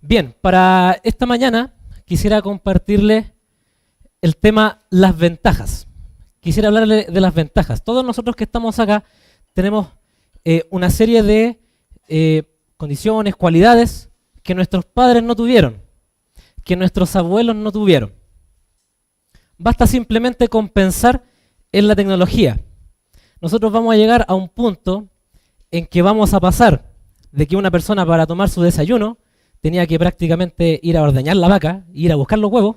Bien, para esta mañana quisiera compartirles el tema las ventajas. Quisiera hablarle de las ventajas. Todos nosotros que estamos acá tenemos una serie de condiciones, cualidades que nuestros padres no tuvieron, que nuestros abuelos no tuvieron. Basta simplemente con pensar en la tecnología. Nosotros vamos a llegar a un punto en que vamos a pasar de que una persona para tomar su desayuno tenía que prácticamente ir a ordeñar la vaca, ir a buscar los huevos,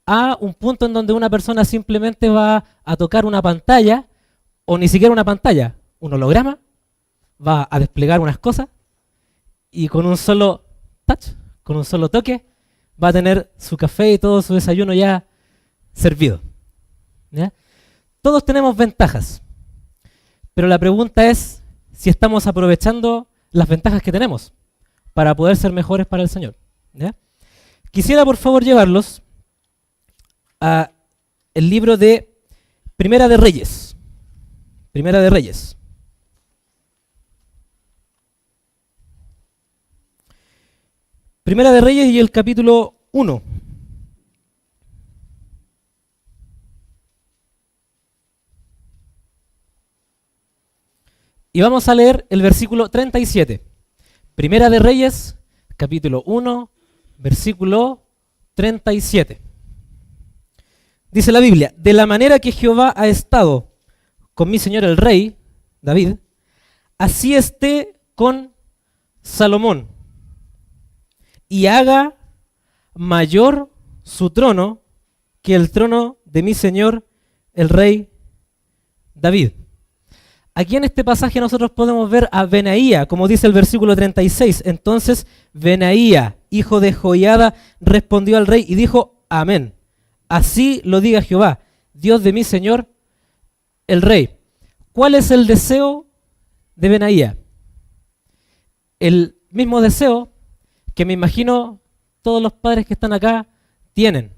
a un punto en donde una persona simplemente va a tocar una pantalla, o ni siquiera una pantalla, un holograma, va a desplegar unas cosas y con un solo touch, con un solo toque, va a tener su café y todo su desayuno ya servido. ¿Ya? Todos tenemos ventajas, pero la pregunta es si estamos aprovechando las ventajas que tenemos para poder ser mejores para el Señor. ¿Ya? Quisiera por favor llevarlos a el libro de Primera de Reyes. Primera de Reyes. Primera de Reyes y el capítulo 1. Y vamos a leer el versículo 37. Primera de Reyes, capítulo 1, versículo 37. Dice la Biblia: de la manera que Jehová ha estado con mi señor el rey, David, así esté con Salomón, y haga mayor su trono que el trono de mi señor el rey David. Aquí en este pasaje nosotros podemos ver a Benaía, como dice el versículo 36. Entonces Benaía, hijo de Joiada, respondió al rey y dijo: amén. Así lo diga Jehová, Dios de mi señor el rey. ¿Cuál es el deseo de Benaía? El mismo deseo que me imagino todos los padres que están acá tienen.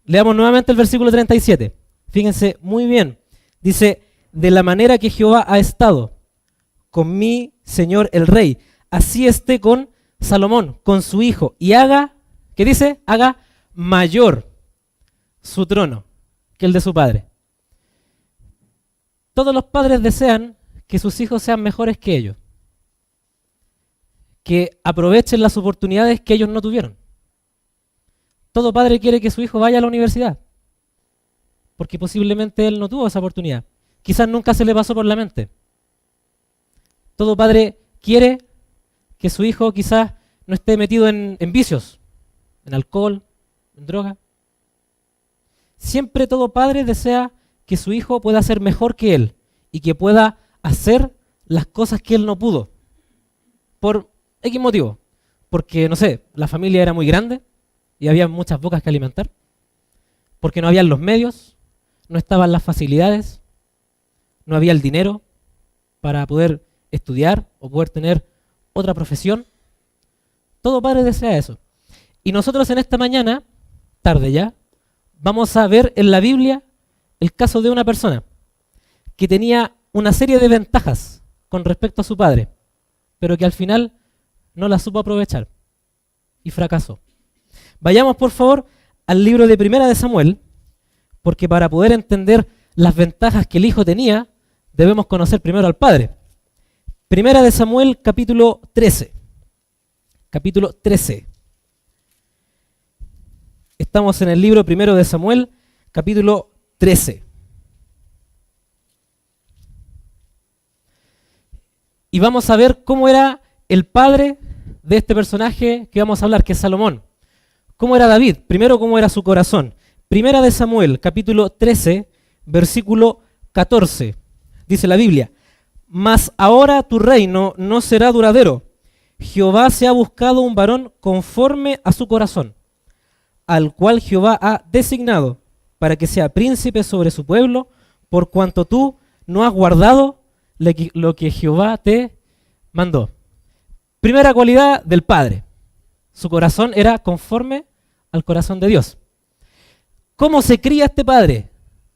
Leamos nuevamente el versículo 37. Fíjense muy bien. Dice: de la manera que Jehová ha estado con mi señor el rey, así esté con Salomón, con su hijo, y haga, ¿qué dice? Haga mayor su trono que el de su padre. Todos los padres desean que sus hijos sean mejores que ellos, que aprovechen las oportunidades que ellos no tuvieron. Todo padre quiere que su hijo vaya a la universidad, porque posiblemente él no tuvo esa oportunidad. Quizás nunca se le pasó por la mente. Todo padre quiere que su hijo quizás no esté metido en vicios, en alcohol, en droga. Siempre todo padre desea que su hijo pueda ser mejor que él y que pueda hacer las cosas que él no pudo. Por X motivo. Porque, no sé, la familia era muy grande y había muchas bocas que alimentar. Porque no habían los medios, no estaban las facilidades, no había el dinero para poder estudiar o poder tener otra profesión. Todo padre desea eso. Y nosotros en esta mañana, tarde ya, vamos a ver en la Biblia el caso de una persona que tenía una serie de ventajas con respecto a su padre, pero que al final no la supo aprovechar y fracasó. Vayamos por favor al libro de Primera de Samuel, porque para poder entender las ventajas que el hijo tenía, debemos conocer primero al padre. Primera de Samuel, capítulo 13. Capítulo 13. Estamos en el libro Primero de Samuel, capítulo 13. Y vamos a ver cómo era el padre de este personaje que vamos a hablar, que es Salomón. ¿Cómo era David? Primero, ¿cómo era su corazón? Primera de Samuel, capítulo 13, versículo 14. Dice la Biblia: mas ahora tu reino no será duradero. Jehová se ha buscado un varón conforme a su corazón, al cual Jehová ha designado para que sea príncipe sobre su pueblo, por cuanto tú no has guardado lo que Jehová te mandó. Primera cualidad del padre: su corazón era conforme al corazón de Dios. ¿Cómo se cría este padre?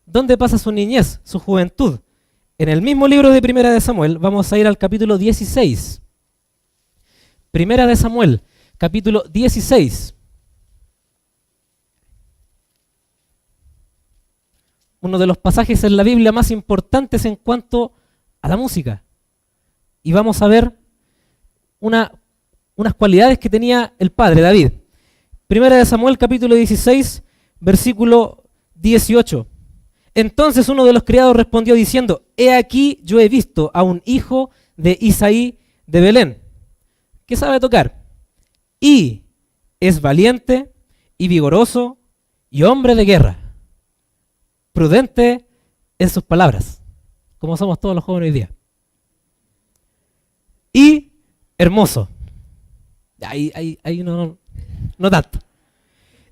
¿Dónde pasa su niñez, su juventud? En el mismo libro de Primera de Samuel vamos a ir al capítulo 16. Primera de Samuel, capítulo 16. Uno de los pasajes en la Biblia más importantes en cuanto a la música. Y vamos a ver unas cualidades que tenía el padre David. Primera de Samuel, capítulo 16, versículo 18. Entonces uno de los criados respondió diciendo: he aquí yo he visto a un hijo de Isaí de Belén, que sabe tocar, y es valiente y vigoroso y hombre de guerra, prudente en sus palabras, como somos todos los jóvenes hoy día, y hermoso. Ahí no tanto.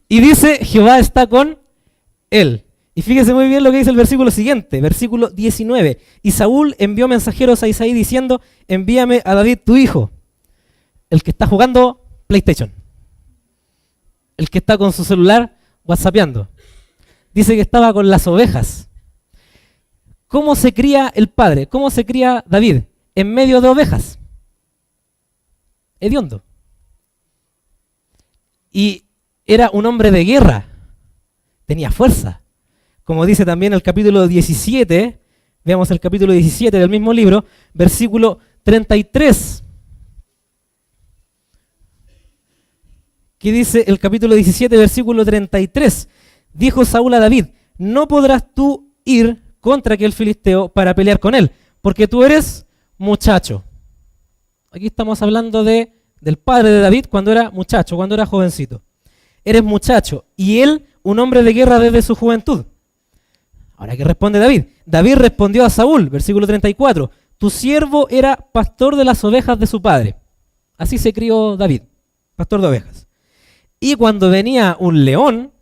Y dice: Jehová está con él. Y fíjese muy bien lo que dice el versículo siguiente, versículo 19. Y Saúl envió mensajeros a Isaí diciendo: envíame a David tu hijo, el que está jugando PlayStation, el que está con su celular whatsappeando. Dice que estaba con las ovejas. ¿Cómo se cría el padre? ¿Cómo se cría David? En medio de ovejas. Hediondo. Y era un hombre de guerra. Tenía fuerza. Como dice también el capítulo 17, veamos el capítulo 17 del mismo libro, versículo 33. ¿Qué dice el capítulo 17, versículo 33? Dijo Saúl a David: no podrás tú ir contra aquel filisteo para pelear con él, porque tú eres muchacho. Aquí estamos hablando del padre de David cuando era muchacho, cuando era jovencito. Eres muchacho, y él un hombre de guerra desde su juventud. Ahora, ¿qué responde David? David respondió a Saúl, versículo 34, tu siervo era pastor de las ovejas de su padre. Así se crió David, pastor de ovejas. Y cuando venía un león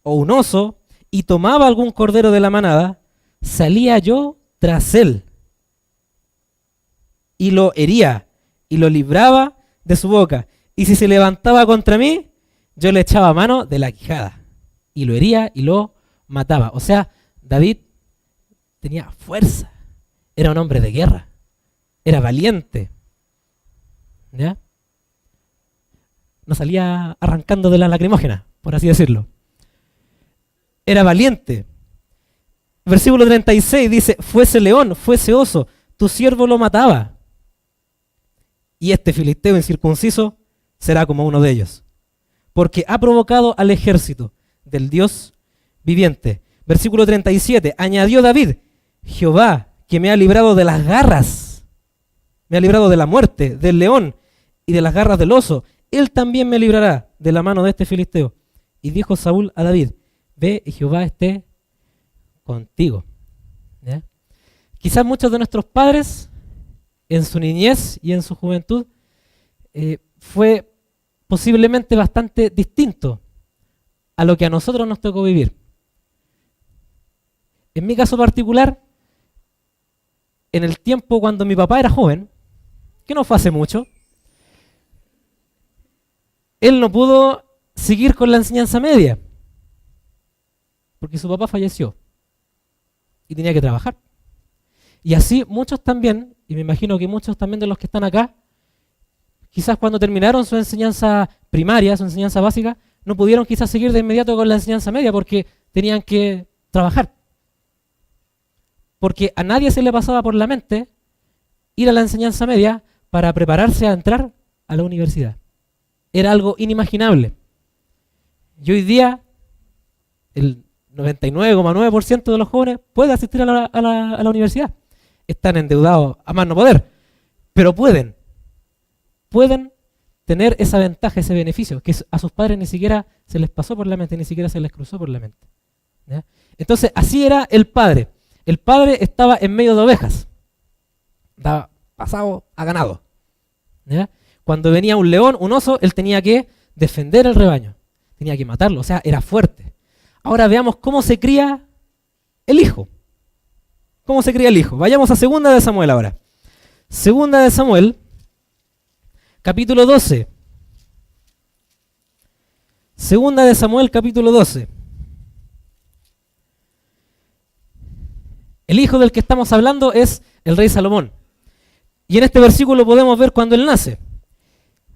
o un oso y tomaba algún cordero de la manada, salía yo tras él y lo hería y lo libraba de su boca. Y si se levantaba contra mí, yo le echaba mano de la quijada y lo hería y lo mataba. O sea, David tenía fuerza, era un hombre de guerra, era valiente, ¿ya? No salía arrancando de la lacrimógena, por así decirlo. Era valiente. Versículo 36 dice: fuese león, fuese oso, tu siervo lo mataba. Y este filisteo incircunciso será como uno de ellos, porque ha provocado al ejército del Dios viviente. Versículo 37, añadió David: Jehová, que me ha librado de las garras, me ha librado de la muerte, del león y de las garras del oso, él también me librará de la mano de este filisteo. Y dijo Saúl a David: ve y Jehová esté contigo. ¿Ya? Quizás muchos de nuestros padres, en su niñez y en su juventud, fue posiblemente bastante distinto a lo que a nosotros nos tocó vivir. En mi caso particular, en el tiempo cuando mi papá era joven, que no fue hace mucho, él no pudo seguir con la enseñanza media, porque su papá falleció y tenía que trabajar. Y así muchos también, y me imagino que muchos también de los que están acá, quizás cuando terminaron su enseñanza primaria, su enseñanza básica, no pudieron quizás seguir de inmediato con la enseñanza media porque tenían que trabajar. Porque a nadie se le pasaba por la mente ir a la enseñanza media para prepararse a entrar a la universidad. Era algo inimaginable. Y hoy día, el 99,9% de los jóvenes puede asistir a la universidad. Están endeudados a más no poder, pero pueden tener esa ventaja, ese beneficio, que a sus padres ni siquiera se les pasó por la mente, ni siquiera se les cruzó por la mente. ¿Ya? Entonces, así era el padre. El padre estaba en medio de ovejas, estaba pasado a ganado. ¿Ya? Cuando venía un león, un oso, él tenía que defender el rebaño, tenía que matarlo, o sea, era fuerte. Ahora veamos cómo se cría el hijo. ¿Cómo se cría el hijo? Vayamos a Segunda de Samuel ahora. Segunda de Samuel, capítulo 12. Segunda de Samuel, capítulo 12. El hijo del que estamos hablando es el rey Salomón. Y en este versículo podemos ver cuando él nace.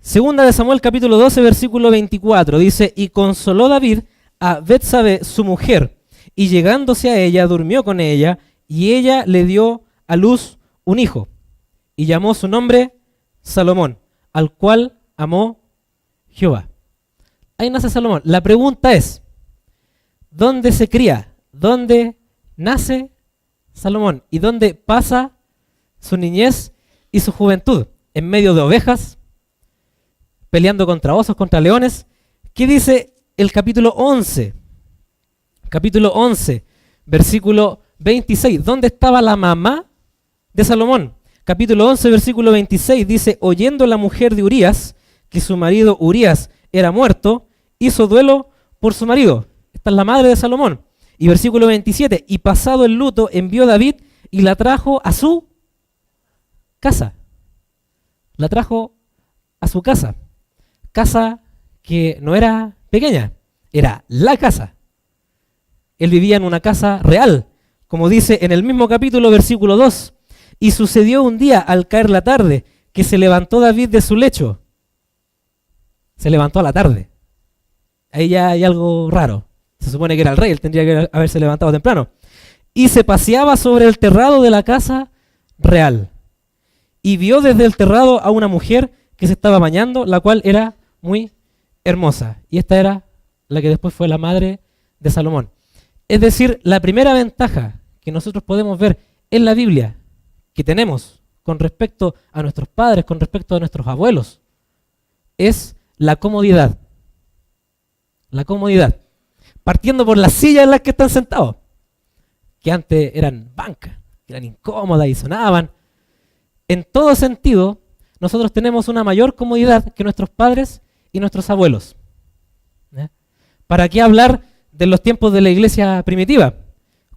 Segunda de Samuel capítulo 12, versículo 24, dice, y consoló David a Betsabé, su mujer, y llegándose a ella, durmió con ella, y ella le dio a luz un hijo, y llamó su nombre Salomón, al cual amó Jehová. Ahí nace Salomón. La pregunta es, ¿dónde se cría? ¿Dónde nace Salomón? ¿Y dónde pasa su niñez y su juventud? ¿En medio de ovejas? ¿Peleando contra osos, contra leones? ¿Qué dice el capítulo 11? Capítulo 11, versículo 26. ¿Dónde estaba la mamá de Salomón? Capítulo 11, versículo 26 dice, oyendo la mujer de Urías, que su marido Urías era muerto, hizo duelo por su marido. Esta es la madre de Salomón. Y versículo 27, y pasado el luto envió David y la trajo a su casa. La trajo a su casa. Casa que no era pequeña, era la casa. Él vivía en una casa real, como dice en el mismo capítulo, versículo 2. Y sucedió un día, al caer la tarde, que se levantó David de su lecho. Se levantó a la tarde. Ahí ya hay algo raro. Se supone que era el rey, él tendría que haberse levantado temprano. Y se paseaba sobre el terrado de la casa real. Y vio desde el terrado a una mujer que se estaba bañando, la cual era muy hermosa. Y esta era la que después fue la madre de Salomón. Es decir, la primera ventaja que nosotros podemos ver en la Biblia, que tenemos con respecto a nuestros padres, con respecto a nuestros abuelos, es la comodidad. La comodidad. Partiendo por las sillas en las que están sentados, que antes eran bancas, que eran incómodas y sonaban. En todo sentido, nosotros tenemos una mayor comodidad que nuestros padres y nuestros abuelos. ¿Para qué hablar de los tiempos de la iglesia primitiva?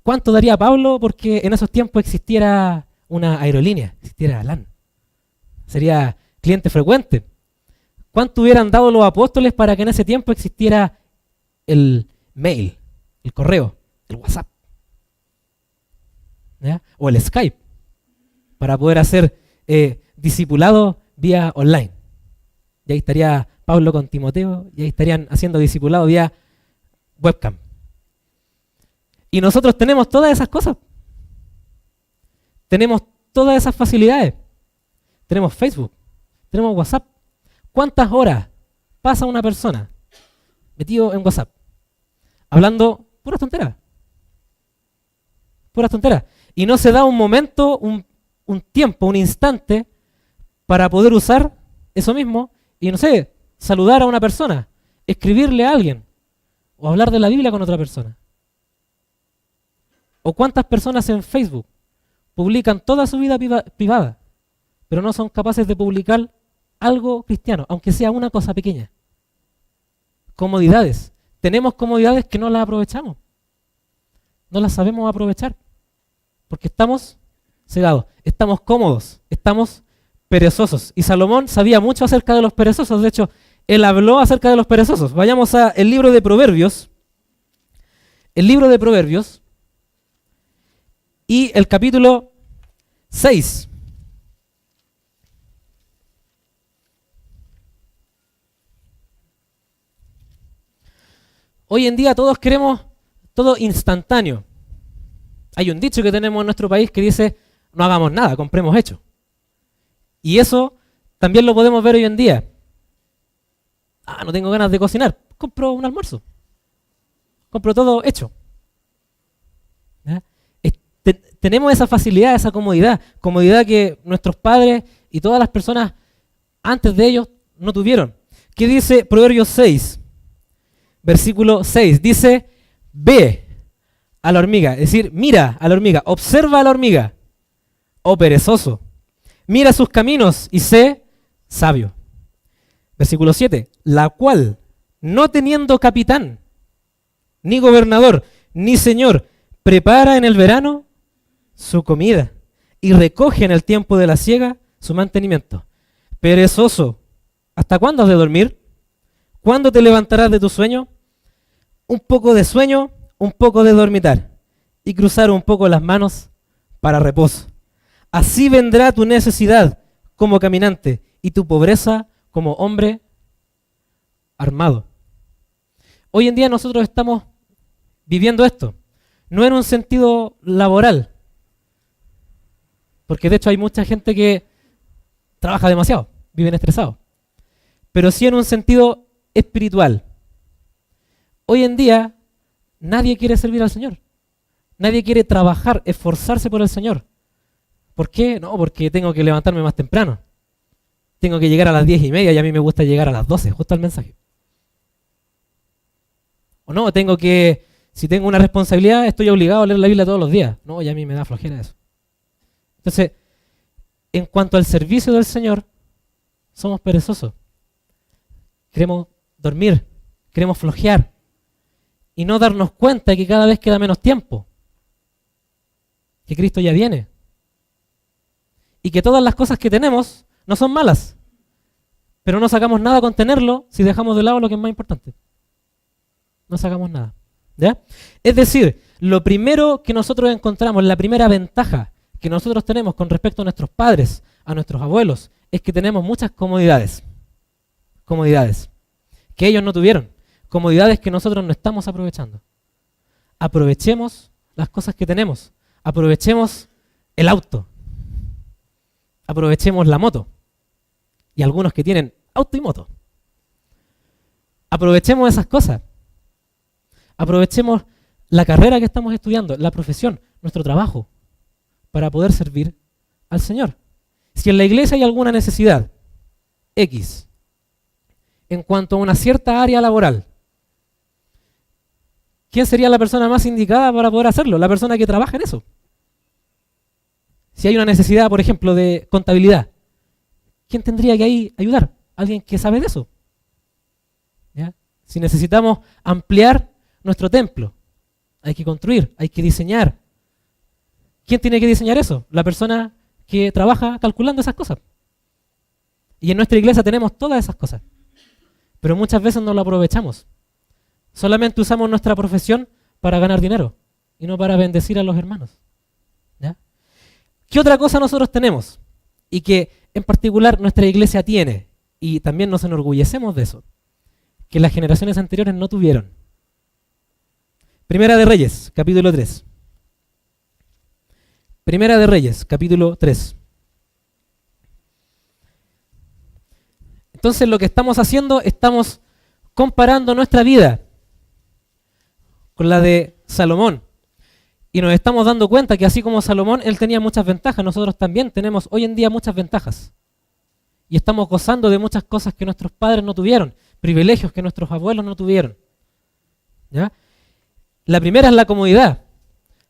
¿Cuánto daría Pablo porque en esos tiempos existiera una aerolínea, existiera LAN? Sería cliente frecuente. ¿Cuánto hubieran dado los apóstoles para que en ese tiempo existiera el mail, el correo, el WhatsApp? ¿Ya? O el Skype, para poder hacer discipulado vía online. Y ahí estaría Pablo con Timoteo, y ahí estarían haciendo discipulado vía webcam. Y nosotros tenemos todas esas cosas. Tenemos todas esas facilidades. Tenemos Facebook, tenemos WhatsApp. ¿Cuántas horas pasa una persona metido en WhatsApp? Hablando puras tonteras. Puras tonteras. Y no se da un momento, un tiempo, un instante para poder usar eso mismo y, no sé, saludar a una persona, escribirle a alguien o hablar de la Biblia con otra persona. ¿O cuántas personas en Facebook publican toda su vida privada, pero no son capaces de publicar algo cristiano, aunque sea una cosa pequeña? Comodidades. Tenemos comodidades que no las aprovechamos. No las sabemos aprovechar. Porque estamos cegados, estamos cómodos, estamos perezosos. Y Salomón sabía mucho acerca de los perezosos. De hecho, él habló acerca de los perezosos. Vayamos al libro de Proverbios. El libro de Proverbios y el capítulo 6. Hoy en día todos queremos todo instantáneo. Hay un dicho que tenemos en nuestro país que dice, no hagamos nada, compremos hecho. Y eso también lo podemos ver hoy en día. No tengo ganas de cocinar, compro un almuerzo. Compro todo hecho. Tenemos esa facilidad, esa comodidad que nuestros padres y todas las personas antes de ellos no tuvieron. ¿Qué dice Proverbios 6? Versículo 6, dice, ve a la hormiga, es decir, mira a la hormiga, observa a la hormiga, oh perezoso, mira sus caminos y sé sabio. Versículo 7, la cual, no teniendo capitán, ni gobernador, ni señor, prepara en el verano su comida y recoge en el tiempo de la siega su mantenimiento. Perezoso, ¿hasta cuándo has de dormir? ¿Cuándo te levantarás de tu sueño? Un poco de sueño, un poco de dormitar y cruzar un poco las manos para reposo. Así vendrá tu necesidad como caminante y tu pobreza como hombre armado. Hoy en día nosotros estamos viviendo esto, no en un sentido laboral, porque de hecho hay mucha gente que trabaja demasiado, viven estresados, pero sí en un sentido espiritual. Hoy en día nadie quiere servir al Señor, nadie quiere trabajar, esforzarse por el Señor. ¿Por qué? No, porque tengo que levantarme más temprano. Tengo que llegar a las 10:30 y a mí me gusta llegar a las 12, justo al mensaje. O no, si tengo una responsabilidad, estoy obligado a leer la Biblia todos los días. No, y a mí me da flojera eso. Entonces, en cuanto al servicio del Señor, somos perezosos. Queremos dormir, queremos flojear y no darnos cuenta de que cada vez queda menos tiempo, que Cristo ya viene y que todas las cosas que tenemos no son malas, pero no sacamos nada con tenerlo si dejamos de lado lo que es más importante. No sacamos nada, ¿ya? Es decir, lo primero que nosotros encontramos, la primera ventaja que nosotros tenemos con respecto a nuestros padres, a nuestros abuelos, es que tenemos muchas comodidades que ellos no tuvieron, comodidades que nosotros no estamos aprovechando. Aprovechemos las cosas que tenemos, aprovechemos el auto, aprovechemos la moto, y algunos que tienen auto y moto. Aprovechemos esas cosas. Aprovechemos la carrera que estamos estudiando, la profesión, nuestro trabajo, para poder servir al Señor. Si en la iglesia hay alguna necesidad X en cuanto a una cierta área laboral, ¿quién sería la persona más indicada para poder hacerlo? La persona que trabaja en eso. Si hay una necesidad, por ejemplo, de contabilidad, ¿quién tendría que ahí ayudar? Alguien que sabe de eso. ¿Ya? Si necesitamos ampliar nuestro templo, hay que construir, hay que diseñar. ¿Quién tiene que diseñar eso? La persona que trabaja calculando esas cosas. Y en nuestra iglesia tenemos todas esas cosas, pero muchas veces no lo aprovechamos. Solamente usamos nuestra profesión para ganar dinero y no para bendecir a los hermanos. ¿Ya? ¿Qué otra cosa nosotros tenemos? Y que en particular nuestra iglesia tiene, y también nos enorgullecemos de eso, que las generaciones anteriores no tuvieron. Primera de Reyes, capítulo 3. Primera de Reyes, capítulo 3. Entonces lo que estamos haciendo, estamos comparando nuestra vida con la de Salomón. Y nos estamos dando cuenta que así como Salomón, él tenía muchas ventajas, nosotros también tenemos hoy en día muchas ventajas. Y estamos gozando de muchas cosas que nuestros padres no tuvieron, privilegios que nuestros abuelos no tuvieron. ¿Ya? La primera es la comodidad.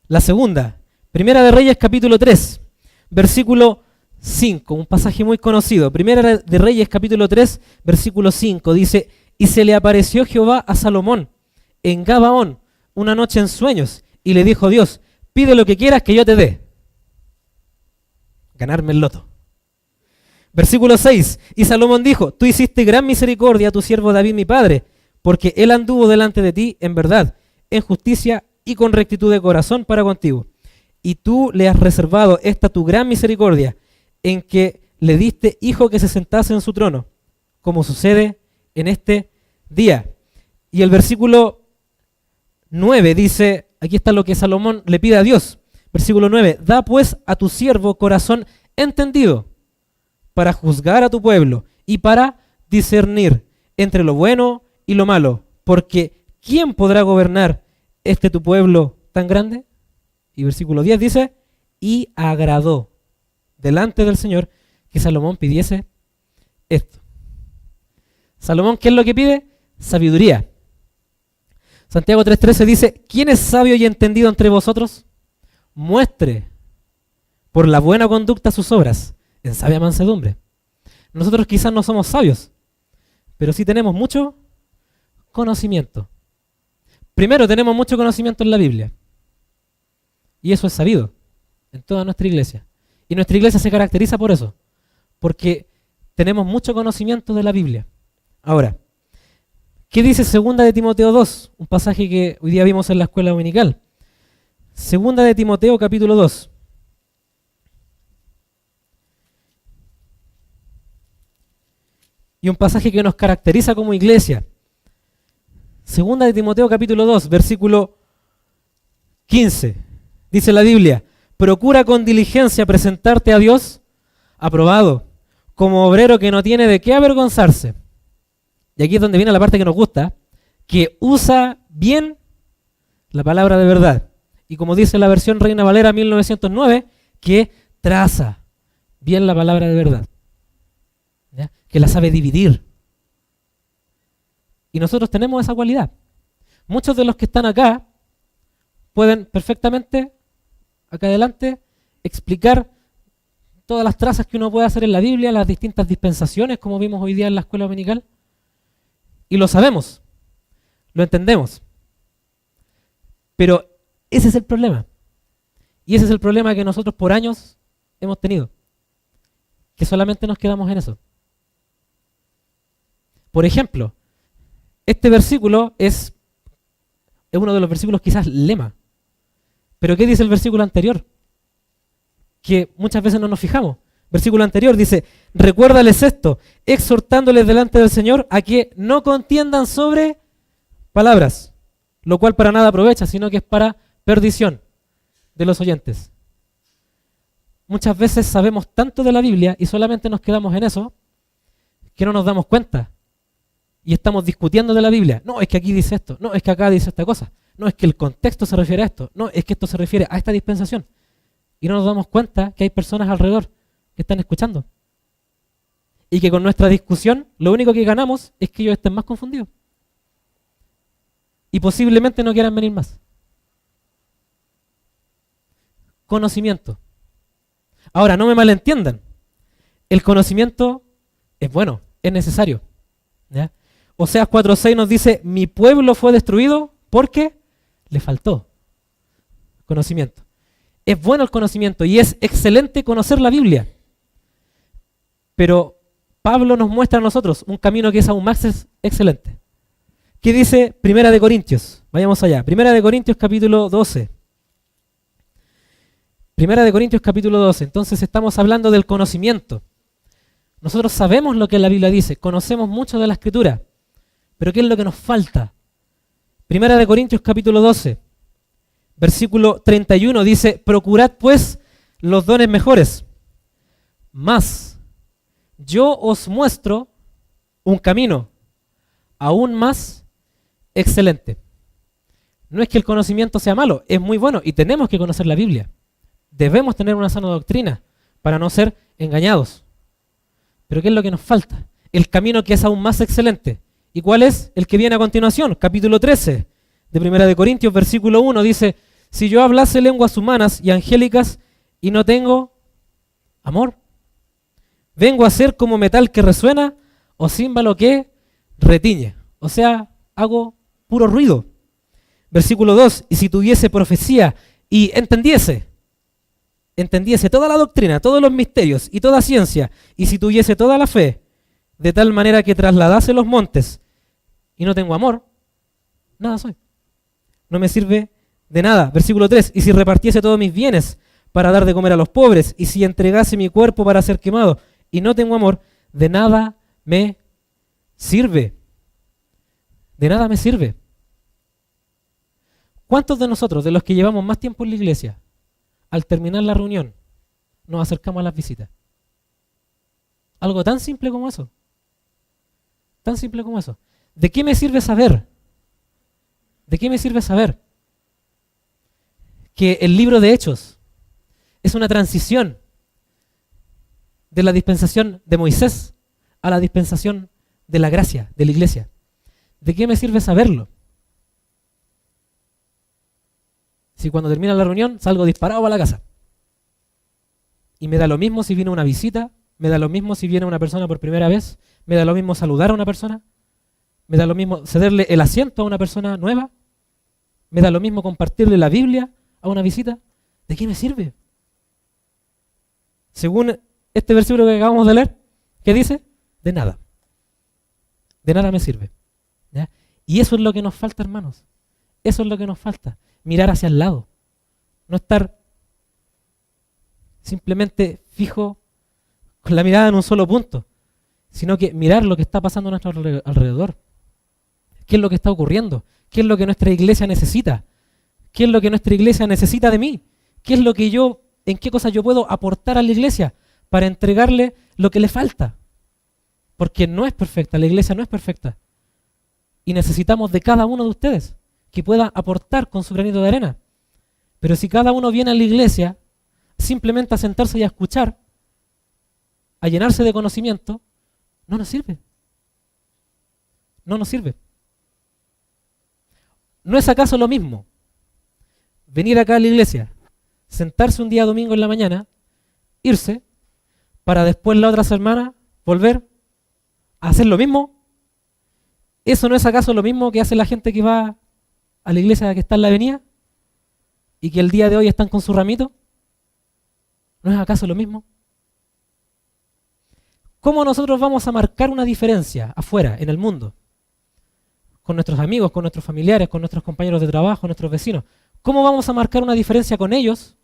La segunda, Primera de Reyes capítulo 3, versículo 5, un pasaje muy conocido. Primera de Reyes capítulo 3, versículo 5, dice: y se le apareció Jehová a Salomón en Gabaón una noche en sueños, y le dijo Dios: pide lo que quieras que yo te dé. Ganarme el loto. Versículo 6, y Salomón dijo: tú hiciste gran misericordia a tu siervo David mi padre, porque él anduvo delante de ti en verdad, en justicia y con rectitud de corazón para contigo. Y tú le has reservado esta tu gran misericordia, en que le diste hijo que se sentase en su trono, como sucede en este día. Y el versículo 9 dice, aquí está lo que Salomón le pide a Dios. Versículo 9, da pues a tu siervo corazón entendido, para juzgar a tu pueblo y para discernir entre lo bueno y lo malo, porque ¿quién podrá gobernar este tu pueblo tan grande? Y versículo 10 dice, y agradó delante del Señor que Salomón pidiese esto. Salomón, ¿qué es lo que pide? Sabiduría. Santiago 3:13 dice, ¿quién es sabio y entendido entre vosotros? Muestre por la buena conducta sus obras en sabia mansedumbre. Nosotros quizás no somos sabios, pero sí tenemos mucho conocimiento. Primero, tenemos mucho conocimiento en la Biblia. Y eso es sabido en toda nuestra iglesia. Y nuestra iglesia se caracteriza por eso, porque tenemos mucho conocimiento de la Biblia. Ahora, ¿qué dice Segunda de Timoteo 2? Un pasaje que hoy día vimos en la escuela dominical. Segunda de Timoteo capítulo 2. y un pasaje que nos caracteriza como iglesia. Segunda de Timoteo capítulo 2, versículo 15. Dice la Biblia: procura con diligencia presentarte a Dios aprobado, como obrero que no tiene de qué avergonzarse. Y aquí es donde viene la parte que nos gusta, que usa bien la palabra de verdad. Y como dice la versión Reina Valera 1909, que traza bien la palabra de verdad. ¿Ya? Que la sabe dividir. Y nosotros tenemos esa cualidad. Muchos de los que están acá pueden perfectamente, acá adelante, explicar todas las trazas que uno puede hacer en la Biblia, las distintas dispensaciones, como vimos hoy día en la escuela dominical. Y lo sabemos, lo entendemos. Pero ese es el problema. Y ese es el problema que nosotros por años hemos tenido. Que solamente nos quedamos en eso. Por ejemplo, este versículo es uno de los versículos quizás lema. Pero ¿qué dice el versículo anterior? Que muchas veces no nos fijamos. Versículo anterior dice: recuérdales esto, exhortándoles delante del Señor a que no contiendan sobre palabras, lo cual para nada aprovecha, sino que es para perdición de los oyentes. Muchas veces sabemos tanto de la Biblia y solamente nos quedamos en eso que no nos damos cuenta. Y estamos discutiendo de la Biblia. No, es que aquí dice esto. No, es que acá dice esta cosa. No, es que el contexto se refiere a esto. No, es que esto se refiere a esta dispensación. Y no nos damos cuenta que hay personas alrededor que están escuchando. Y que con nuestra discusión lo único que ganamos es que ellos estén más confundidos. Y posiblemente no quieran venir más. Conocimiento. Ahora, no me malentiendan. El conocimiento es bueno, es necesario. ¿Ya? Oseas 4:6 nos dice: mi pueblo fue destruido porque le faltó conocimiento. Es bueno el conocimiento y es excelente conocer la Biblia. Pero Pablo nos muestra a nosotros un camino que es aún más excelente. ¿Qué dice Primera de Corintios? Vayamos allá. Primera de Corintios capítulo 12. Primera de Corintios capítulo 12. Entonces estamos hablando del conocimiento. Nosotros sabemos lo que la Biblia dice, conocemos mucho de la Escritura, pero ¿qué es lo que nos falta? Primera de Corintios capítulo 12, versículo 31 dice: procurad pues los dones mejores, mas yo os muestro un camino aún más excelente. No es que el conocimiento sea malo, es muy bueno y tenemos que conocer la Biblia. Debemos tener una sana doctrina para no ser engañados. Pero ¿qué es lo que nos falta? El camino que es aún más excelente. ¿Y cuál es? El que viene a continuación, capítulo 13 de Primera de Corintios, versículo 1, dice: si yo hablase lenguas humanas y angélicas y no tengo amor, vengo a ser como metal que resuena o címbalo que retiñe. O sea, hago puro ruido. Versículo 2, y si tuviese profecía y entendiese toda la doctrina, todos los misterios y toda ciencia, y si tuviese toda la fe, de tal manera que trasladase los montes, y no tengo amor, nada soy. No me sirve de nada. Versículo 3, y si repartiese todos mis bienes para dar de comer a los pobres, y si entregase mi cuerpo para ser quemado, y no tengo amor, de nada me sirve. De nada me sirve. ¿Cuántos de nosotros, de los que llevamos más tiempo en la iglesia, al terminar la reunión, nos acercamos a las visitas? Algo tan simple como eso. Tan simple como eso. ¿De qué me sirve saber? ¿De qué me sirve saber que el libro de Hechos es una transición de la dispensación de Moisés a la dispensación de la gracia, de la iglesia? ¿De qué me sirve saberlo? Si cuando termina la reunión salgo disparado para la casa. Y me da lo mismo si viene una visita, me da lo mismo si viene una persona por primera vez, me da lo mismo saludar a una persona, me da lo mismo cederle el asiento a una persona nueva, me da lo mismo compartirle la Biblia a una visita. ¿De qué me sirve? Según este versículo que acabamos de leer, ¿qué dice? De nada. De nada me sirve. ¿Ya? Y eso es lo que nos falta, hermanos. Eso es lo que nos falta. Mirar hacia el lado. No estar simplemente fijo con la mirada en un solo punto, sino que mirar lo que está pasando a nuestro alrededor. ¿Qué es lo que está ocurriendo? ¿Qué es lo que nuestra iglesia necesita? ¿Qué es lo que nuestra iglesia necesita de mí? ¿Qué es lo que en qué cosas yo puedo aportar a la iglesia para entregarle lo que le falta? Porque no es perfecta, la iglesia no es perfecta. Y necesitamos de cada uno de ustedes que pueda aportar con su granito de arena. Pero si cada uno viene a la iglesia simplemente a sentarse y a escuchar, a llenarse de conocimiento, no nos sirve. No nos sirve. ¿No es acaso lo mismo venir acá a la iglesia, sentarse un día domingo en la mañana, irse, para después la otra semana volver a hacer lo mismo? ¿Eso no es acaso lo mismo que hace la gente que va a la iglesia que está en la avenida y que el día de hoy están con su ramito? ¿No es acaso lo mismo? ¿Cómo nosotros vamos a marcar una diferencia afuera, en el mundo? Con nuestros amigos, con nuestros familiares, con nuestros compañeros de trabajo, nuestros vecinos. ¿Cómo vamos a marcar una diferencia con ellos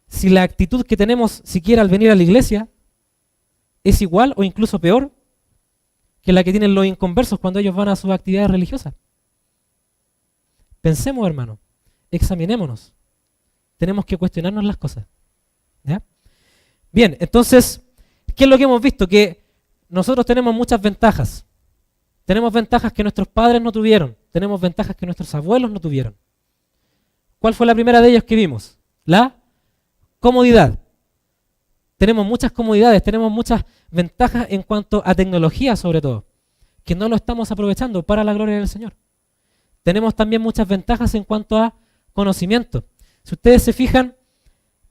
si la actitud que tenemos siquiera al venir a la iglesia es igual o incluso peor que la que tienen los inconversos cuando ellos van a sus actividades religiosas? Pensemos, hermano, examinémonos. Tenemos que cuestionarnos las cosas. ¿Ya? Bien, entonces, ¿qué es lo que hemos visto? Que nosotros tenemos muchas ventajas. Tenemos ventajas que nuestros padres no tuvieron. Tenemos ventajas que nuestros abuelos no tuvieron. ¿Cuál fue la primera de ellas que vimos? La comodidad. Tenemos muchas comodidades, tenemos muchas ventajas en cuanto a tecnología sobre todo, que no lo estamos aprovechando para la gloria del Señor. Tenemos también muchas ventajas en cuanto a conocimiento. Si ustedes se fijan,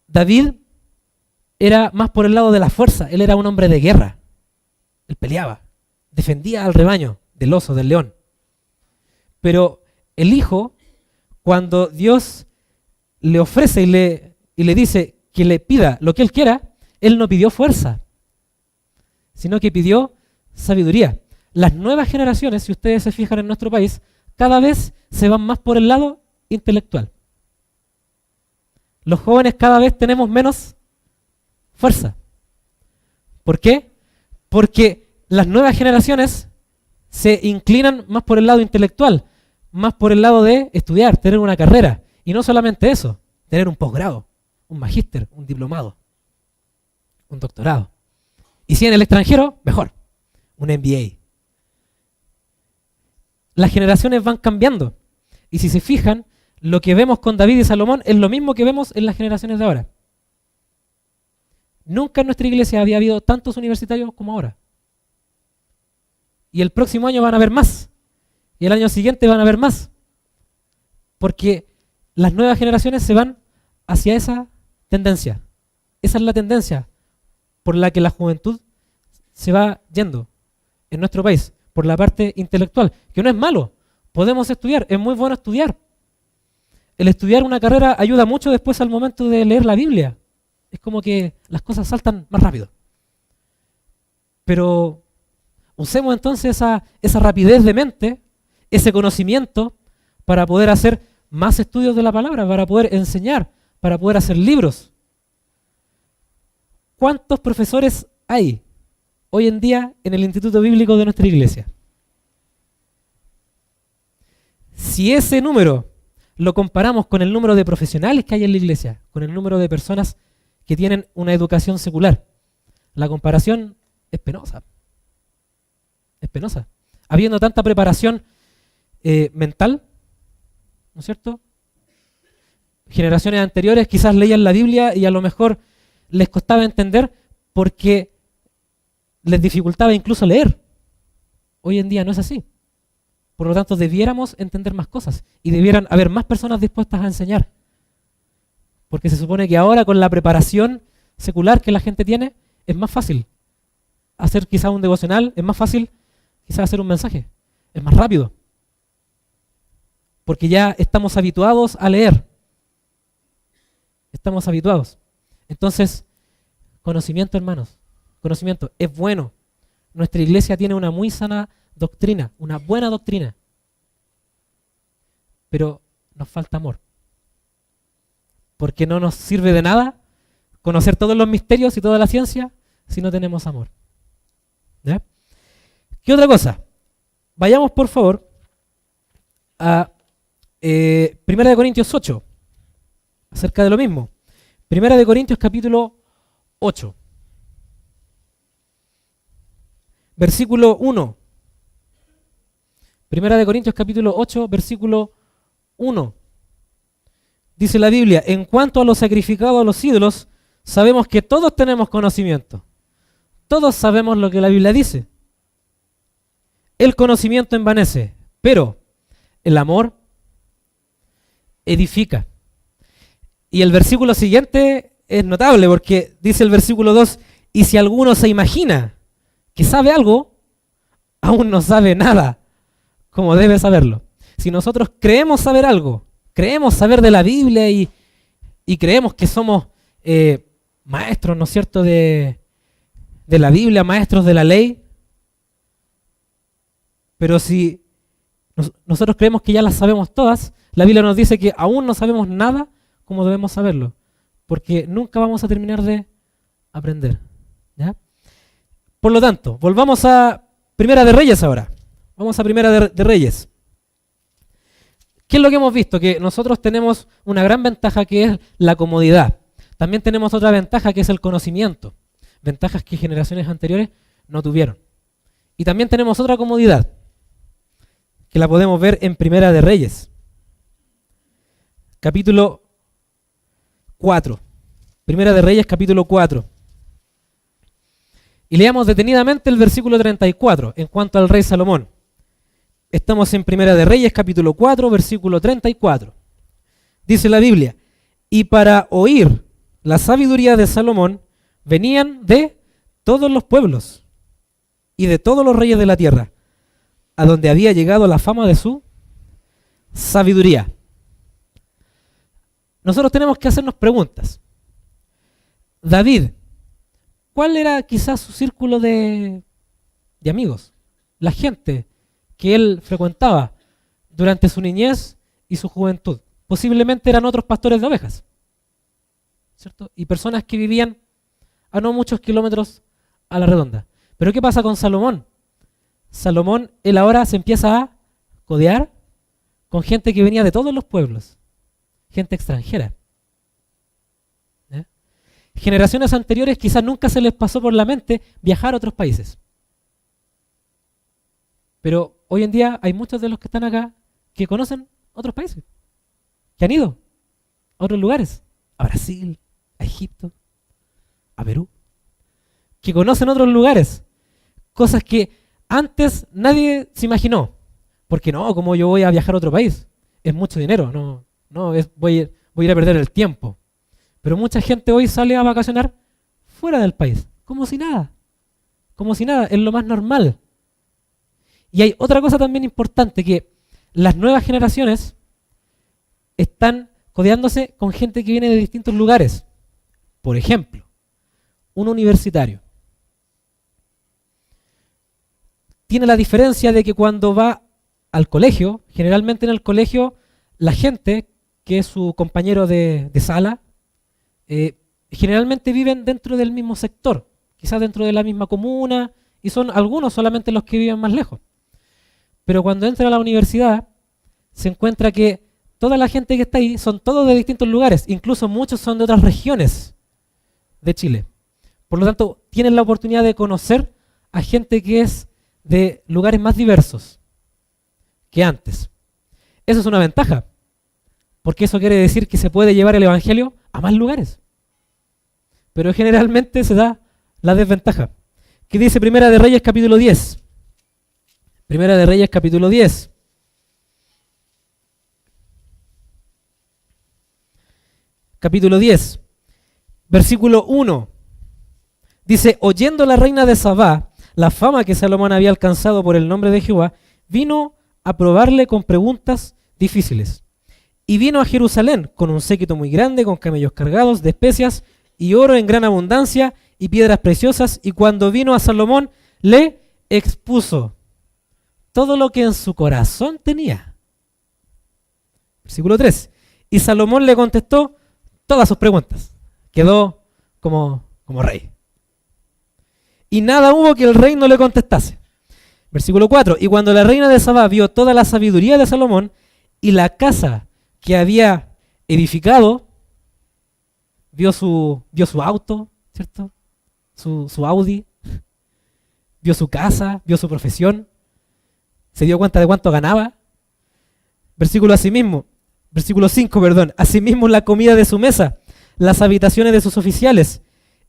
David era más por el lado de la fuerza, él era un hombre de guerra. Él peleaba, defendía al rebaño del oso, del león. Pero el hijo, cuando Dios le ofrece y le dice que le pida lo que él quiera, él no pidió fuerza, sino que pidió sabiduría. Las nuevas generaciones, si ustedes se fijan en nuestro país, cada vez se van más por el lado intelectual. Los jóvenes cada vez tenemos menos fuerza. ¿Por qué? Porque las nuevas generaciones se inclinan más por el lado intelectual, más por el lado de estudiar, tener una carrera. Y no solamente eso, tener un posgrado, un magíster, un diplomado, un doctorado. Y si en el extranjero, mejor, un MBA. Las generaciones van cambiando. Y si se fijan, lo que vemos con David y Salomón es lo mismo que vemos en las generaciones de ahora. Nunca en nuestra iglesia había habido tantos universitarios como ahora. Y el próximo año van a haber más. Y el año siguiente van a haber más. Porque las nuevas generaciones se van hacia esa tendencia. Esa es la tendencia por la que la juventud se va yendo en nuestro país, por la parte intelectual, que no es malo. Podemos estudiar, es muy bueno estudiar. El estudiar una carrera ayuda mucho después al momento de leer la Biblia. Es como que las cosas saltan más rápido. Pero usemos entonces esa rapidez de mente, ese conocimiento, para poder hacer más estudios de la palabra, para poder enseñar, para poder hacer libros. ¿Cuántos profesores hay hoy en día en el Instituto Bíblico de nuestra iglesia? Si ese número lo comparamos con el número de profesionales que hay en la iglesia, con el número de personas que tienen una educación secular, la comparación es penosa. Es penosa. Habiendo tanta preparación mental, ¿no es cierto? Generaciones anteriores quizás leían la Biblia y a lo mejor les costaba entender porque les dificultaba incluso leer. Hoy en día no es así. Por lo tanto, debiéramos entender más cosas y debieran haber más personas dispuestas a enseñar. Porque se supone que ahora con la preparación secular que la gente tiene, es más fácil hacer quizás un devocional, es más fácil quizás hacer un mensaje, es más rápido. Porque ya estamos habituados a leer. Estamos habituados. Entonces, conocimiento, hermanos, conocimiento es bueno. Nuestra iglesia tiene una muy sana doctrina, una buena doctrina. Pero nos falta amor. Porque no nos sirve de nada conocer todos los misterios y toda la ciencia si no tenemos amor. ¿Ya? ¿Qué otra cosa? Vayamos por favor a 1 Corintios 8, acerca de lo mismo. 1 Corintios capítulo 8, versículo 1. 1 Corintios capítulo 8, versículo 1. Dice la Biblia: en cuanto a lo sacrificado a los ídolos, sabemos que todos tenemos conocimiento. Todos sabemos lo que la Biblia dice. El conocimiento envanece, pero el amor edifica. Y el versículo siguiente es notable porque dice el versículo 2: y si alguno se imagina que sabe algo, aún no sabe nada, como debe saberlo. Si nosotros creemos saber algo, creemos saber de la Biblia y creemos que somos maestros, ¿no es cierto?, de la Biblia, maestros de la ley, pero si nosotros creemos que ya las sabemos todas, la Biblia nos dice que aún no sabemos nada como debemos saberlo, porque nunca vamos a terminar de aprender. ¿Ya? Por lo tanto, volvamos a Primera de Reyes ahora. Vamos a Primera de Reyes. ¿Qué es lo que hemos visto? Que nosotros tenemos una gran ventaja, que es la comodidad. También tenemos otra ventaja, que es el conocimiento. Ventajas que generaciones anteriores no tuvieron. Y también tenemos otra comodidad, que la podemos ver en Primera de Reyes, capítulo 4. Primera de Reyes, capítulo 4. Y leamos detenidamente el versículo 34 en cuanto al rey Salomón. Estamos en Primera de Reyes, capítulo 4, versículo 34. Dice la Biblia: y para oír la sabiduría de Salomón venían de todos los pueblos y de todos los reyes de la tierra, a donde había llegado la fama de su sabiduría. Nosotros tenemos que hacernos preguntas. David, ¿cuál era quizás su círculo de amigos? La gente que él frecuentaba durante su niñez y su juventud. Posiblemente eran otros pastores de ovejas, ¿cierto? Y personas que vivían a no muchos kilómetros a la redonda. Pero ¿qué pasa con Salomón? Salomón, él ahora se empieza a codear con gente que venía de todos los pueblos, gente extranjera. ¿Eh? Generaciones anteriores quizás nunca se les pasó por la mente viajar a otros países. Pero hoy en día hay muchos de los que están acá que conocen otros países, que han ido a otros lugares, a Brasil, a Egipto, a Perú, que conocen otros lugares, cosas que antes nadie se imaginó. Porque no, ¿cómo yo voy a viajar a otro país? Es mucho dinero, voy a ir a perder el tiempo. Pero mucha gente hoy sale a vacacionar fuera del país, como si nada, es lo más normal. Y hay otra cosa también importante, que las nuevas generaciones están codeándose con gente que viene de distintos lugares. Por ejemplo, un universitario tiene la diferencia de que cuando va al colegio, generalmente en el colegio, la gente que es su compañero de sala, generalmente viven dentro del mismo sector, quizás dentro de la misma comuna, y son algunos solamente los que viven más lejos. Pero cuando entra a la universidad, se encuentra que toda la gente que está ahí son todos de distintos lugares, incluso muchos son de otras regiones de Chile. Por lo tanto, tienen la oportunidad de conocer a gente que es de lugares más diversos que antes. Eso es una ventaja, porque eso quiere decir que se puede llevar el evangelio a más lugares. Pero generalmente se da la desventaja. ¿Qué dice Primera de Reyes, capítulo 10? Primera de Reyes, capítulo 10. Capítulo 10, versículo 1. Dice: oyendo la reina de Sabá la fama que Salomón había alcanzado por el nombre de Jehová, vino a probarle con preguntas difíciles. Y vino a Jerusalén con un séquito muy grande, con camellos cargados de especias y oro en gran abundancia y piedras preciosas. Y cuando vino a Salomón, le expuso todo lo que en su corazón tenía. Versículo 3. Y Salomón le contestó todas sus preguntas. Quedó como rey. y nada hubo que el rey no le contestase. Versículo 4. Y cuando la reina de Sabá vio toda la sabiduría de Salomón y la casa que había edificado, vio su auto, ¿cierto? Su Audi, vio su casa, vio su profesión, se dio cuenta de cuánto ganaba. Versículo 5, perdón. Asimismo la comida de su mesa, las habitaciones de sus oficiales,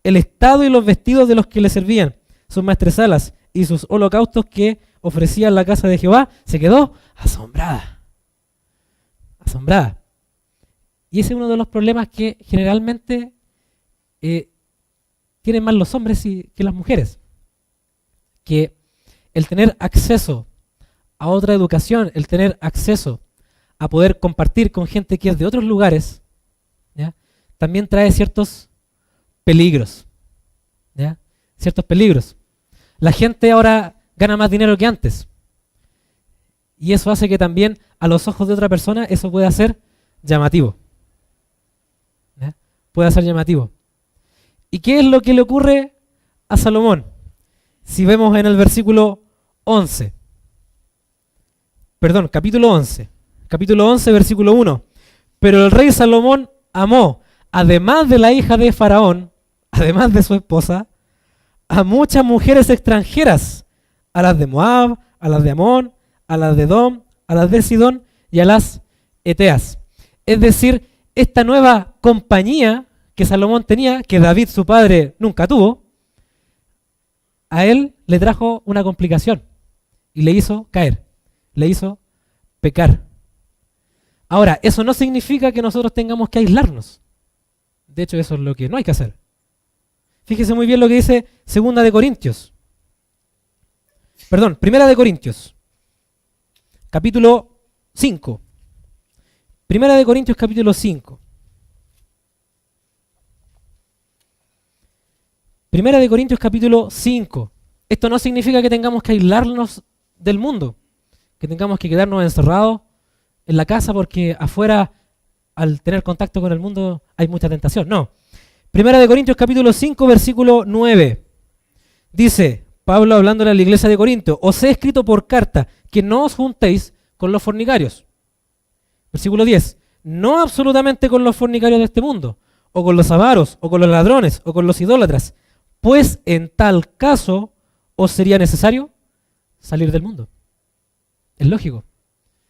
el estado y los vestidos de los que le servían, sus maestresalas y sus holocaustos que ofrecía en la casa de Jehová, se quedó asombrada. Asombrada. Y ese es uno de los problemas que generalmente tienen más los hombres que las mujeres. Que el tener acceso a otra educación, el tener acceso a poder compartir con gente que es de otros lugares, ¿ya? También trae ciertos peligros. ¿Ya? Ciertos peligros. La gente ahora gana más dinero que antes. Y eso hace que también a los ojos de otra persona eso pueda ser llamativo. ¿Ya? Puede ser llamativo. ¿Y qué es lo que le ocurre a Salomón? Si vemos en el versículo 11. Perdón, capítulo 11. Capítulo 11, versículo 1. Pero el rey Salomón amó, además de la hija de Faraón, además de su esposa, a muchas mujeres extranjeras, a las de Moab, a las de Amón, a las de Edom, a las de Sidón y a las Eteas. Es decir, esta nueva compañía que Salomón tenía, que David su padre nunca tuvo, a él le trajo una complicación y le hizo caer, le hizo pecar. Ahora, eso no significa que nosotros tengamos que aislarnos. De hecho, eso es lo que no hay que hacer. Fíjese muy bien lo que dice Primera de Corintios, capítulo 5. Primera de Corintios, capítulo 5. Primera de Corintios, capítulo 5. Esto no significa que tengamos que aislarnos del mundo, que tengamos que quedarnos encerrados en la casa porque afuera, al tener contacto con el mundo, hay mucha tentación. No. Primera de Corintios capítulo 5, versículo 9. Dice, Pablo hablándole a la iglesia de Corinto, os he escrito por carta que no os juntéis con los fornicarios. Versículo 10. No absolutamente con los fornicarios de este mundo, o con los avaros, o con los ladrones, o con los idólatras, pues en tal caso os sería necesario salir del mundo. Es lógico.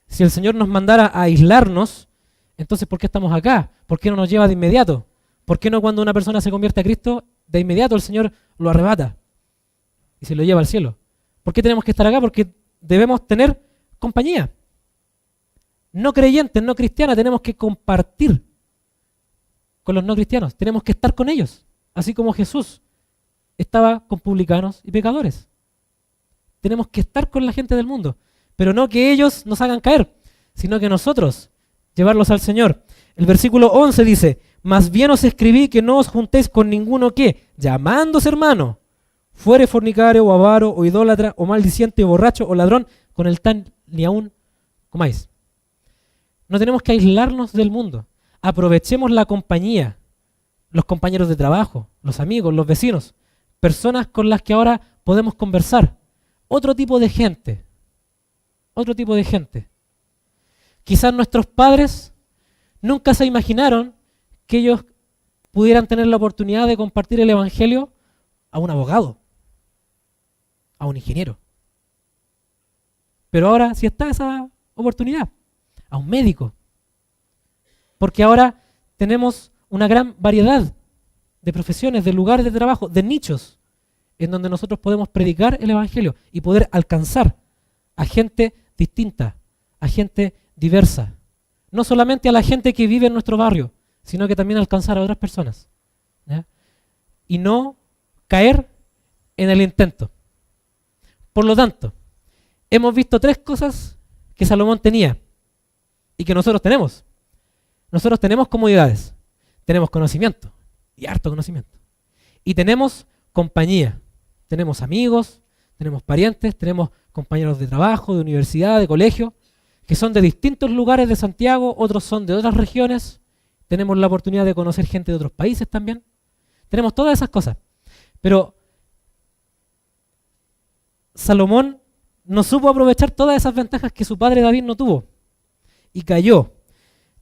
Si el Señor nos mandara a aislarnos, entonces ¿por qué estamos acá? ¿Por qué no nos lleva de inmediato? ¿Por qué no cuando una persona se convierte a Cristo, de inmediato el Señor lo arrebata y se lo lleva al cielo? ¿Por qué tenemos que estar acá? Porque debemos tener compañía. No creyentes, no cristianas, tenemos que compartir con los no cristianos. Tenemos que estar con ellos, así como Jesús estaba con publicanos y pecadores. Tenemos que estar con la gente del mundo, pero no que ellos nos hagan caer, sino que nosotros llevarlos al Señor. El versículo 11 dice, más bien os escribí que no os juntéis con ninguno que, llamándose hermano, fuere fornicario o avaro o idólatra o maldiciente o borracho o ladrón, con el tal ni aún comáis. No tenemos que aislarnos del mundo. Aprovechemos la compañía, los compañeros de trabajo, los amigos, los vecinos, personas con las que ahora podemos conversar. Otro tipo de gente. Otro tipo de gente. Quizás nuestros padres nunca se imaginaron que ellos pudieran tener la oportunidad de compartir el evangelio a un abogado, a un ingeniero. Pero ahora sí está esa oportunidad, a un médico. Porque ahora tenemos una gran variedad de profesiones, de lugares de trabajo, de nichos, en donde nosotros podemos predicar el evangelio y poder alcanzar a gente distinta, a gente diversa. No solamente a la gente que vive en nuestro barrio, sino que también alcanzar a otras personas. ¿Ya? Y no caer en el intento. Por lo tanto, hemos visto tres cosas que Salomón tenía y que nosotros tenemos. Nosotros tenemos comodidades, tenemos conocimiento y harto conocimiento. Y tenemos compañía, tenemos amigos, tenemos parientes, tenemos compañeros de trabajo, de universidad, de colegio, que son de distintos lugares de Santiago, otros son de otras regiones. Tenemos la oportunidad de conocer gente de otros países también. Tenemos todas esas cosas. Pero Salomón no supo aprovechar todas esas ventajas que su padre David no tuvo y cayó.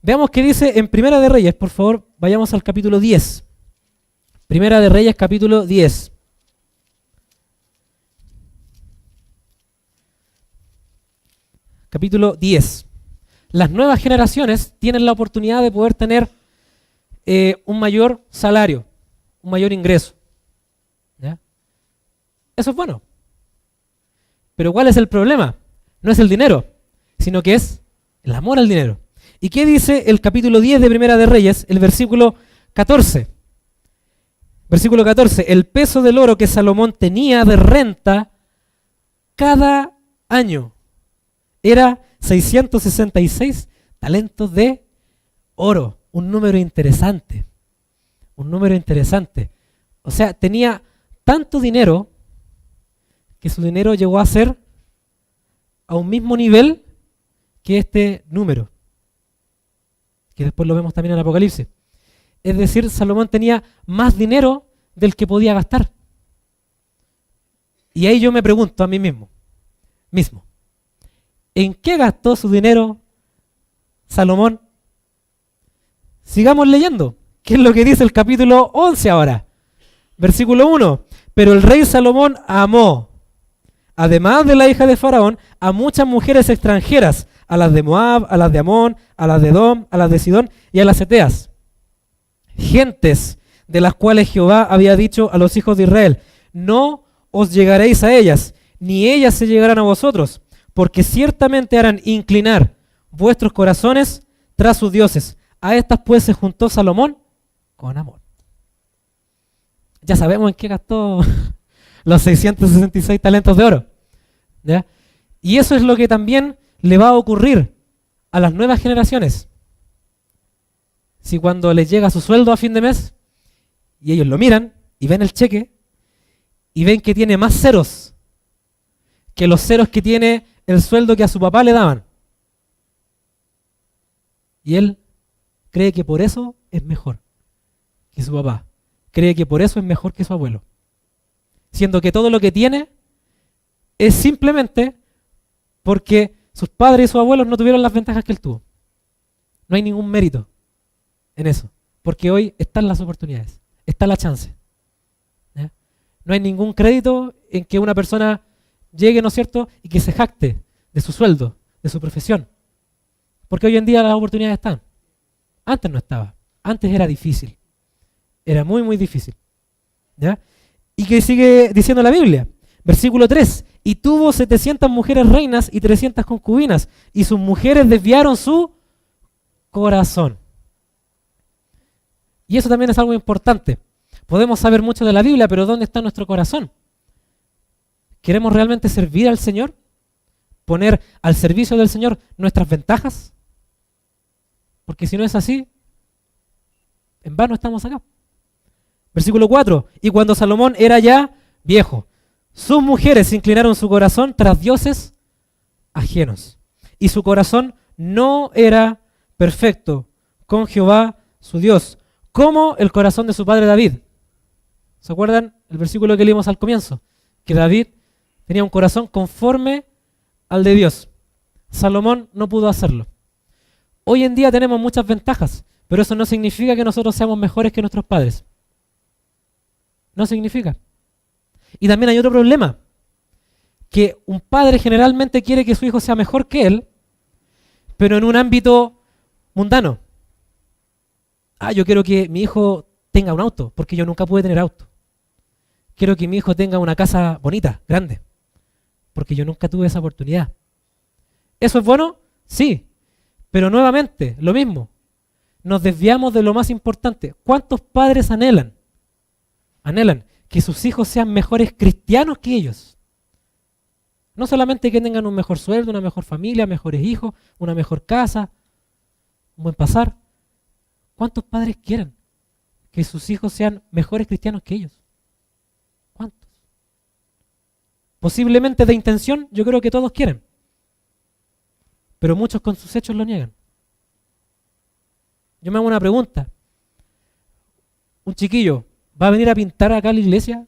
Veamos qué dice en Primera de Reyes, por favor, vayamos al capítulo 10. Primera de Reyes, capítulo 10. Capítulo 10. Las nuevas generaciones tienen la oportunidad de poder tener un mayor salario, un mayor ingreso. ¿Ya? Eso es bueno. Pero ¿cuál es el problema? No es el dinero, sino que es el amor al dinero. ¿Y qué dice el capítulo 10 de Primera de Reyes, el versículo 14? Versículo 14. El peso del oro que Salomón tenía de renta cada año era 666 talentos de oro. Un número interesante. Un número interesante. O sea, tenía tanto dinero que su dinero llegó a ser a un mismo nivel que este número, que después lo vemos también en Apocalipsis. Es decir, Salomón tenía más dinero del que podía gastar. Y ahí yo me pregunto a mí mismo, ¿en qué gastó su dinero Salomón? Sigamos leyendo. ¿Qué es lo que dice el capítulo 11 ahora? Versículo 1. Pero el rey Salomón amó, además de la hija de Faraón, a muchas mujeres extranjeras, a las de Moab, a las de Amón, a las de Edom, a las de Sidón y a las heteas. Gentes de las cuales Jehová había dicho a los hijos de Israel, no os llegaréis a ellas, ni ellas se llegarán a vosotros, porque ciertamente harán inclinar vuestros corazones tras sus dioses. A estas pues se juntó Salomón con amor. Ya sabemos en qué gastó los 666 talentos de oro. ¿Ya? Y eso es lo que también le va a ocurrir a las nuevas generaciones. Si cuando les llega su sueldo a fin de mes y ellos lo miran y ven el cheque y ven que tiene más ceros que los ceros que tiene el sueldo que a su papá le daban, y él cree que por eso es mejor que su papá, cree que por eso es mejor que su abuelo, siendo que todo lo que tiene es simplemente porque sus padres y sus abuelos no tuvieron las ventajas que él tuvo. No hay ningún mérito en eso, porque hoy están las oportunidades, está la chance. ¿Ya? No hay ningún crédito en que una persona llegue, ¿no es cierto?, y que se jacte de su sueldo, de su profesión, porque hoy en día las oportunidades están. Antes no estaba, antes era difícil, era muy muy difícil. ¿Ya? Y que sigue diciendo la Biblia, versículo 3, y tuvo 700 mujeres reinas y 300 concubinas, y sus mujeres desviaron su corazón. Y eso también es algo importante. Podemos saber mucho de la Biblia, pero ¿dónde está nuestro corazón? ¿Queremos realmente servir al Señor? ¿Poner al servicio del Señor nuestras ventajas? Porque si no es así, en vano estamos acá. Versículo 4, y cuando Salomón era ya viejo, sus mujeres inclinaron su corazón tras dioses ajenos, y su corazón no era perfecto con Jehová su Dios, como el corazón de su padre David. ¿Se acuerdan el versículo que leímos al comienzo? Que David tenía un corazón conforme al de Dios. Salomón no pudo hacerlo. Hoy en día tenemos muchas ventajas, pero eso no significa que nosotros seamos mejores que nuestros padres. No significa. Y también hay otro problema, que un padre generalmente quiere que su hijo sea mejor que él, pero en un ámbito mundano. Yo quiero que mi hijo tenga un auto, porque yo nunca pude tener auto. Quiero que mi hijo tenga una casa bonita, grande, porque yo nunca tuve esa oportunidad. ¿Eso es bueno? Sí, pero nuevamente, lo mismo. Nos desviamos de lo más importante. ¿Cuántos padres anhelan que sus hijos sean mejores cristianos que ellos? No solamente que tengan un mejor sueldo, una mejor familia, mejores hijos, una mejor casa, un buen pasar. ¿Cuántos padres quieren que sus hijos sean mejores cristianos que ellos? ¿Cuántos? Posiblemente de intención, yo creo que todos quieren, pero muchos con sus hechos lo niegan. Yo me hago una pregunta. ¿Un chiquillo va a venir a pintar acá a la iglesia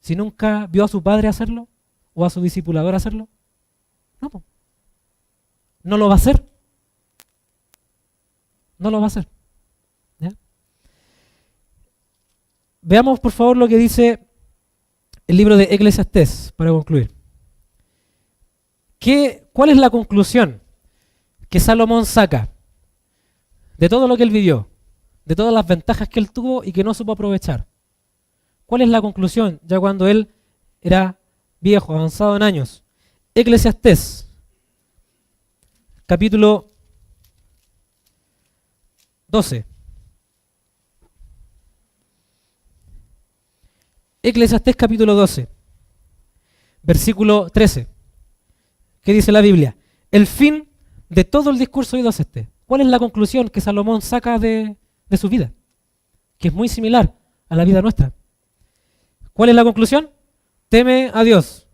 si nunca vio a su padre hacerlo o a su discipulador hacerlo? No, po. No lo va a hacer. No lo va a hacer. ¿Ya? Veamos por favor lo que dice el libro de Eclesiastés para concluir. ¿Cuál es la conclusión que Salomón saca de todo lo que él vivió, de todas las ventajas que él tuvo y que no supo aprovechar? ¿Cuál es la conclusión ya cuando él era viejo, avanzado en años? Eclesiastés, capítulo 12. Eclesiastés capítulo 12, versículo 13. ¿Qué dice la Biblia? El fin de todo el discurso oído es este. ¿Cuál es la conclusión que Salomón saca de su vida? Que es muy similar a la vida nuestra. ¿Cuál es la conclusión? Teme a Dios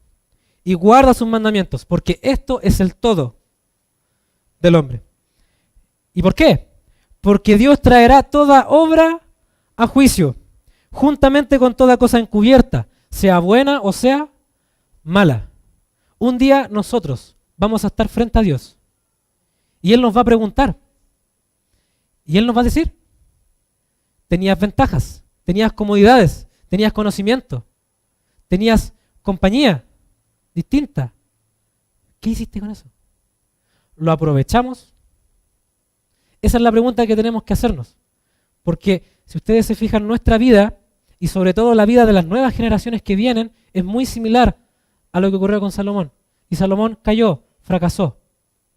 y guarda sus mandamientos, porque esto es el todo del hombre. ¿Y por qué? Porque Dios traerá toda obra a juicio, juntamente con toda cosa encubierta, sea buena o sea mala. Un día nosotros vamos a estar frente a Dios y Él nos va a preguntar y Él nos va a decir: tenías ventajas, tenías comodidades, tenías conocimiento, tenías compañía distinta. ¿Qué hiciste con eso? ¿Lo aprovechamos? Esa es la pregunta que tenemos que hacernos. Porque si ustedes se fijan, nuestra vida, y sobre todo la vida de las nuevas generaciones que vienen, es muy similar a lo que ocurrió con Salomón. Y Salomón cayó, fracasó.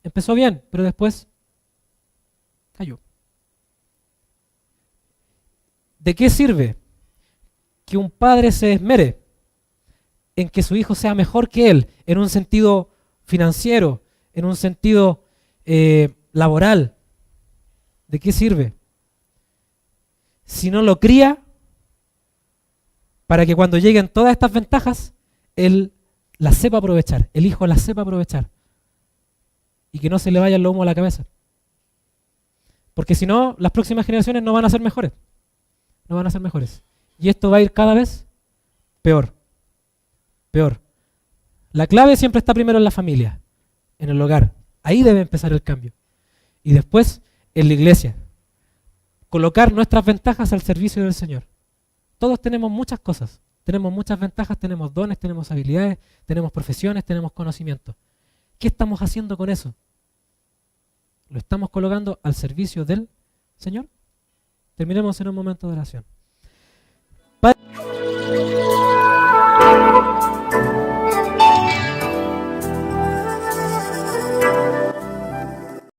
Empezó bien, pero después cayó. ¿De qué sirve que un padre se esmere en que su hijo sea mejor que él, en un sentido financiero, en un sentido laboral? ¿De qué sirve? Si no lo cría para que cuando lleguen todas estas ventajas, él las sepa aprovechar, el hijo las sepa aprovechar y que no se le vaya el humo a la cabeza. Porque si no, las próximas generaciones no van a ser mejores. No van a ser mejores. Y esto va a ir cada vez peor. Peor. La clave siempre está primero en la familia, en el hogar. Ahí debe empezar el cambio. Y después en la iglesia. Colocar nuestras ventajas al servicio del Señor. Todos tenemos muchas cosas. Tenemos muchas ventajas, tenemos dones, tenemos habilidades, tenemos profesiones, tenemos conocimientos. ¿Qué estamos haciendo con eso? ¿Lo estamos colocando al servicio del Señor? Terminemos en un momento de oración.